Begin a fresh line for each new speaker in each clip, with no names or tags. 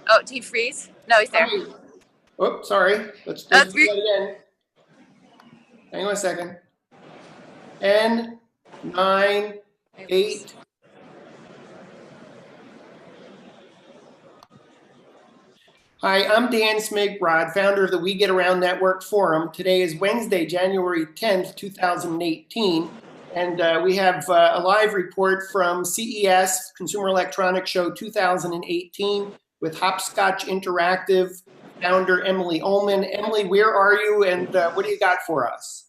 Oh, did he freeze? No, he's there.
Oh, sorry. Let's do that again. Hang on a second. 10, 9, 8. Hi, I'm Dan Smigrod, founder of the We Get Around Network Forum. Today is Wednesday, January 10th, 2018, and we have a live report from CES, Consumer Electronics Show 2018, with Hopscotch Interactive founder Emily Olman. Emily, where are you, and what do you got for us?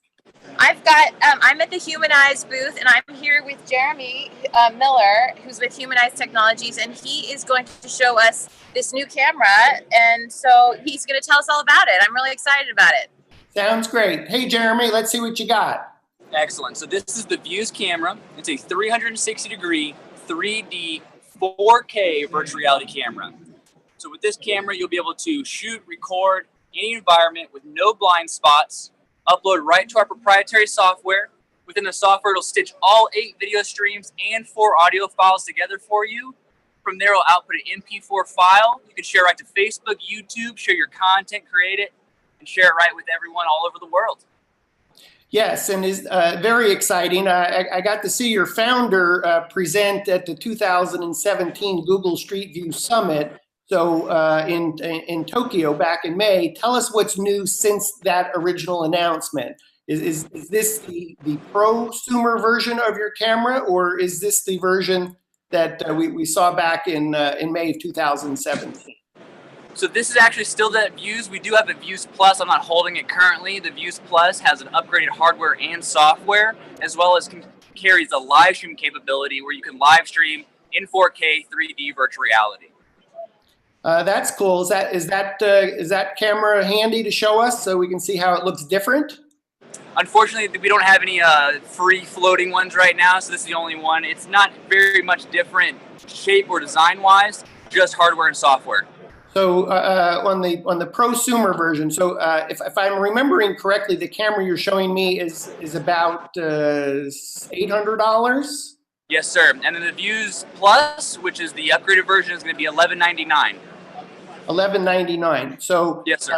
I'm at the Humaneyes booth, and I'm here with Jeremy Miller, who's with Humaneyes Technologies, and he is going to show us this new camera, and so he's going to tell us all about it. I'm really excited about it.
Sounds great. Hey, Jeremy, let's see what you got.
Excellent. So this is the Vuze camera. It's a 360-degree 3D 4K virtual reality camera. So with this camera, you'll be able to shoot, record any environment with no blind spots, upload right to our proprietary software. Within the software, it'll stitch all 8 video streams and 4 audio files together for you. From there, it'll output an MP4 file. You can share it right to Facebook, YouTube, share your content, create it, and share it right with everyone all over the world.
Yes, and is very exciting. I got to see your founder present at the 2017 Google Street View Summit. So in Tokyo back in May. Tell us what's new since that original announcement. Is this the prosumer version of your camera, or is this the version that we saw back in May of 2017?
So this is actually still the Vuze. We do have a Vuze Plus. I'm not holding it currently. The Vuze Plus has an upgraded hardware and software, as well as carries a live stream capability where you can live stream in 4K 3D virtual reality.
That's cool. Is that camera handy to show us so we can see how it looks different?
Unfortunately, we don't have any free floating ones right now, so this is the only one. It's not very much different shape or design-wise, just hardware and software. So
on the prosumer version, so if I'm remembering correctly, the camera you're showing me is about $800?
Yes, sir. And then the Vuze Plus, which is the upgraded version, is going to be $1199.
$1199. So
yes, sir.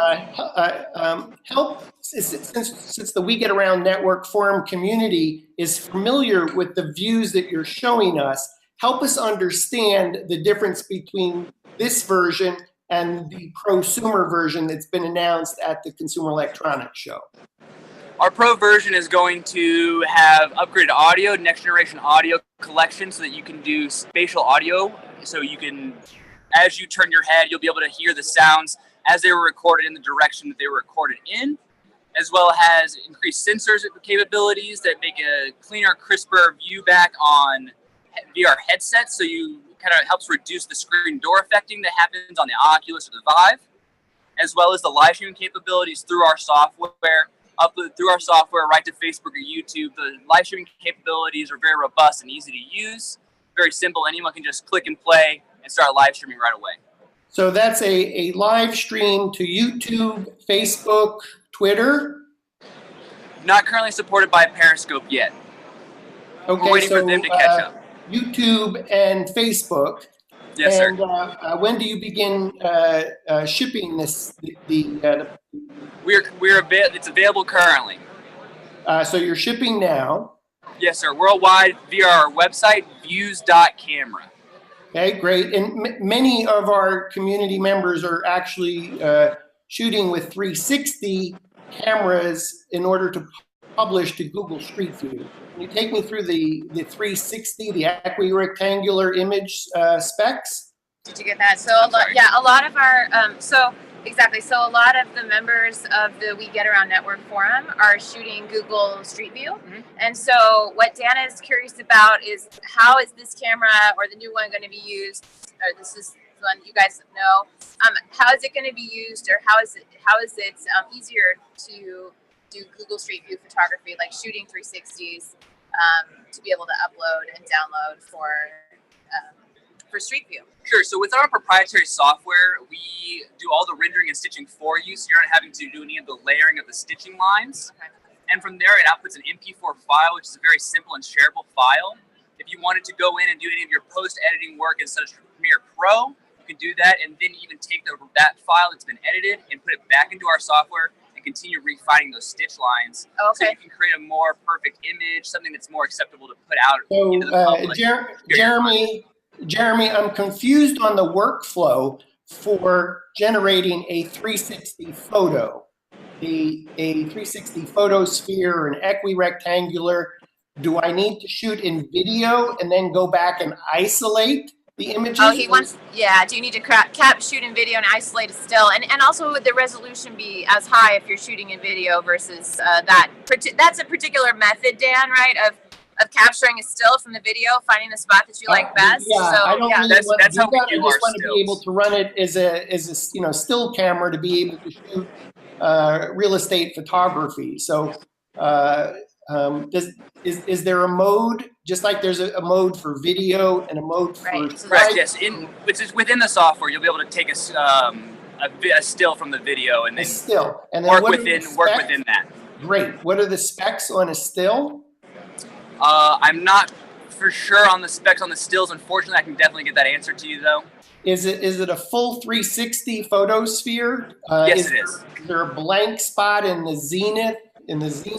Help since the We Get Around Network Forum community is familiar with the views that you're showing us. Help us understand the difference between this version and the prosumer version that's been announced at the Consumer Electronics Show.
Our Pro version is going to have upgraded audio, next generation audio collection, so that you can do spatial audio. So you can, as you turn your head, you'll be able to hear the sounds as they were recorded in the direction that they were recorded in, as well as increased sensors capabilities that make a cleaner, crisper view back on VR headsets. So you kind of helps reduce the screen door affecting that happens on the Oculus or the Vive, as well as the live streaming capabilities through our software. Upload through our software right to Facebook or YouTube. The live streaming capabilities are very robust and easy to use. Very simple. Anyone can just click and play and start live streaming right away.
So that's a live stream to YouTube, Facebook, Twitter?
Not currently supported by Periscope yet.
Okay,
we're waiting for them to catch up.
YouTube and Facebook.
Yes, sir.
And when do you begin shipping this?
It's available currently.
So you're shipping now?
Yes, sir. Worldwide via our website, vuze.camera.
Okay, great. And many of our community members are actually shooting with 360 cameras in order to publish to Google Street View. Can you take me through the 360, the equirectangular image specs?
Did you get that? So a lot of our exactly. So a lot of the members of the We Get Around Network Forum are shooting Google Street View. Mm-hmm. And so what Dana is curious about is how is this camera or the new one going to be used? Or this is one you guys know. How is it going to be used, or how is it easier to do Google Street View photography, like shooting 360s, to be able to upload and download for Street View?
Sure. So with our proprietary software, we do all the rendering and stitching for you, so you're not having to do any of the layering of the stitching lines. Okay. And from there, it outputs an MP4 file, which is a very simple and shareable file. If you wanted to go in and do any of your post-editing work in such as Premiere Pro, you can do that and then even take that file that's been edited and put it back into our software and continue refining those stitch lines.
Okay.
So you can create a more perfect image, something that's more acceptable to put out
So,
into the public.
Jeremy, I'm confused on the workflow for generating a 360 photo. A 360 photosphere, an equirectangular. Do I need to shoot in video and then go back and isolate the images?
Oh, he wants, yeah. Do you need to shoot in video and isolate a still? And also would the resolution be as high if you're shooting in video versus that? That's a particular method, Dan, right? Of capturing a still from the video, finding the spot that you like best.
Yeah,
so,
I don't really
that's
want to do
how we
that. I
do
just
our
want to be able to run it as a still camera to be able to shoot real estate photography. So is there a mode, just like there's a mode for video and a mode for
Right, yes. Which is within the software, you'll be able to take a still from the video and then work within that. Great.
What are the specs on a still?
I'm not for sure on the specs on the stills. Unfortunately, I can definitely get that answer to you though.
Is it a full 360 photosphere?
Yes, it is.
Is there a blank spot in the zenith?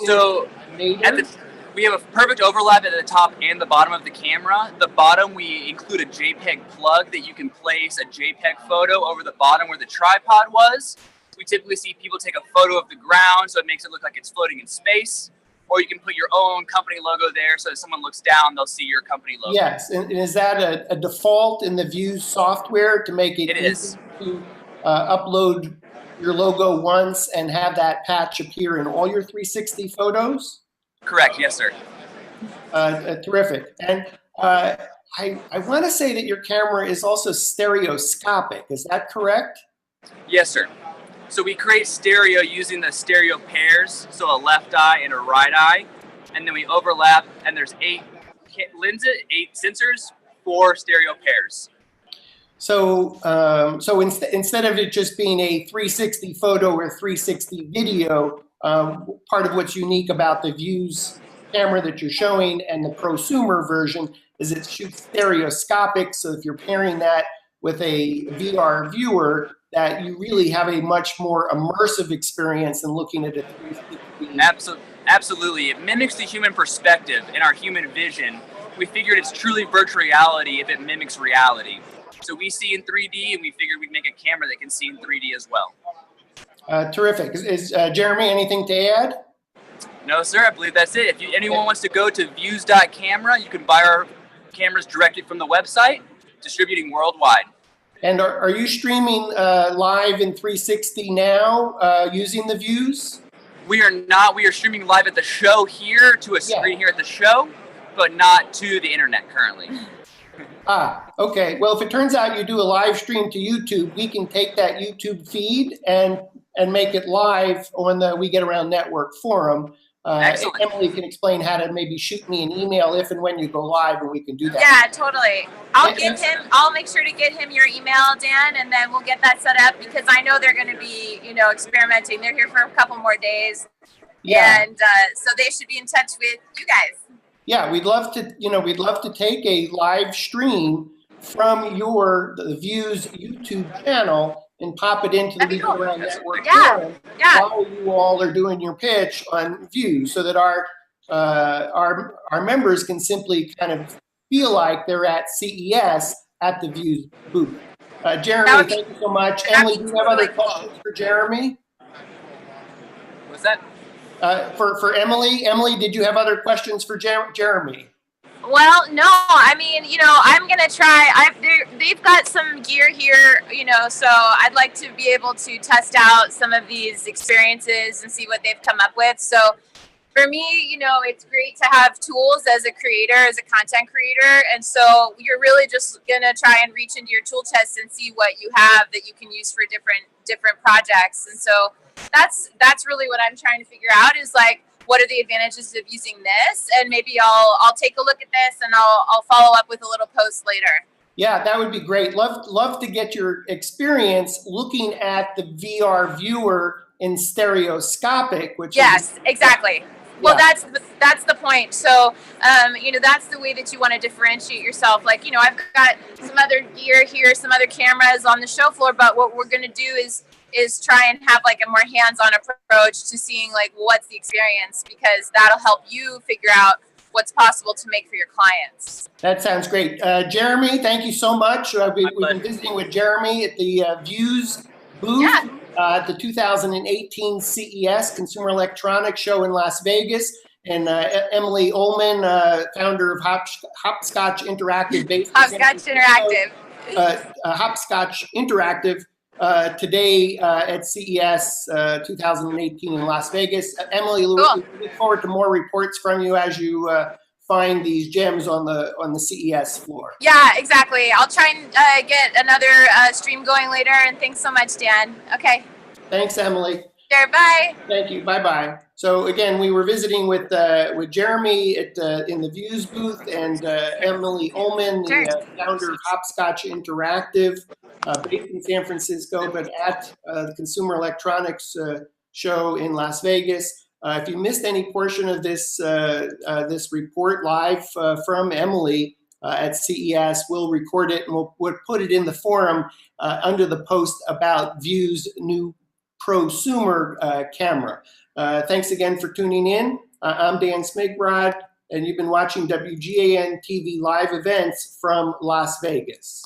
So we have a perfect overlap at the top and the bottom of the camera. The bottom, we include a JPEG plug that you can place a JPEG photo over the bottom where the tripod was. We typically see people take a photo of the ground so it makes it look like it's floating in space. Or you can put your own company logo there so if someone looks down, they'll see your company logo.
Yes, and is that a default in the Vuze software to make it easy to upload your logo once and have that patch appear in all your 360 photos?
Correct, yes, sir.
Terrific. And I want to say that your camera is also stereoscopic. Is that correct?
Yes, sir. So we create stereo using the stereo pairs, so a left eye and a right eye, and then we overlap, and there's 8 lenses, 8 sensors, 4 stereo pairs.
So, instead of it just being a 360 photo or 360 video, part of what's unique about the Vuze camera that you're showing and the prosumer version is it shoots stereoscopic. So if you're pairing that with a VR viewer, that you really have a much more immersive experience than looking at a 360.
Absolutely. It mimics the human perspective and our human vision. We figured it's truly virtual reality if it mimics reality. So we see in 3D, and we figured we'd make a camera that can see in 3D as well.
Terrific. Is Jeremy, anything to add?
No, sir. I believe that's it. If anyone wants to go to vuze.camera, you can buy our cameras directly from the website, distributing worldwide.
And are you streaming live in 360 now using the Vuze?
We are not. We are streaming live at the show here to a screen here at the show, but not to the internet currently.
Okay. Well, if it turns out you do a live stream to YouTube, we can take that YouTube feed and make it live on the We Get Around Network forum.
Excellent.
Emily can explain how to maybe shoot me an email if and when you go live, and we can do that.
Yeah, totally. I'll make sure to get him your email, Dan, and then we'll get that set up because I know they're going to be, experimenting. They're here for a couple more days. Yeah. And so they should be in touch with you guys. Yeah,
we'd love to take a live stream from the Vuze YouTube channel and pop it into the We Get Around Network forum while you all are doing your pitch on Vuze, so that our members can simply kind of feel like they're at CES at the Vuze booth. Jeremy, thank you so much. Emily, do you have other questions for Jeremy?
What's that?
For Emily, did you have other questions for Jeremy?
Well, no, I mean, I'm going to try. They've got some gear here, so I'd like to be able to test out some of these experiences and see what they've come up with. So for me, it's great to have tools as a creator, as a content creator. And so you're really just going to try and reach into your tool chest and see what you have that you can use for different projects. And so that's really what I'm trying to figure out is like, what are the advantages of using this? And maybe I'll take a look at this and I'll follow up with a little post later.
Yeah, that would be great. Love to get your experience looking at the VR viewer in stereoscopic, which
exactly. Well, that's the point. So, you know, that's the way that you want to differentiate yourself. Like, you know, I've got some other gear here, some other cameras on the show floor, but what we're going to do is try and have like a more hands-on approach to seeing like what's the experience, because that'll help you figure out what's possible to make for your clients.
That sounds great. Jeremy, thank you so much. We've been visiting with Jeremy at the Vuze booth at the 2018 CES Consumer Electronics Show in Las Vegas. And Emily Olman, founder of Hopscotch Interactive.
Hopscotch Interactive.
Hopscotch Interactive today at CES 2018 in Las Vegas. Emily, cool. We look forward to more reports from you as you find these gems on the CES floor.
Yeah, exactly. I'll try and get another stream going later. And thanks so much, Dan. Okay.
Thanks, Emily.
Sure, bye.
Thank you. Bye-bye. So again, we were visiting with Jeremy in the Vuze booth, and Emily Olman, the founder of Hopscotch Interactive, based in San Francisco, but at the Consumer Electronics Show in Las Vegas. If you missed any portion of this this report live from Emily at CES, we'll record it and we'll put it in the forum under the post about Vuze new prosumer camera. Thanks again for tuning in. I'm Dan Smigrod, and you've been watching WGAN-TV live events from Las Vegas.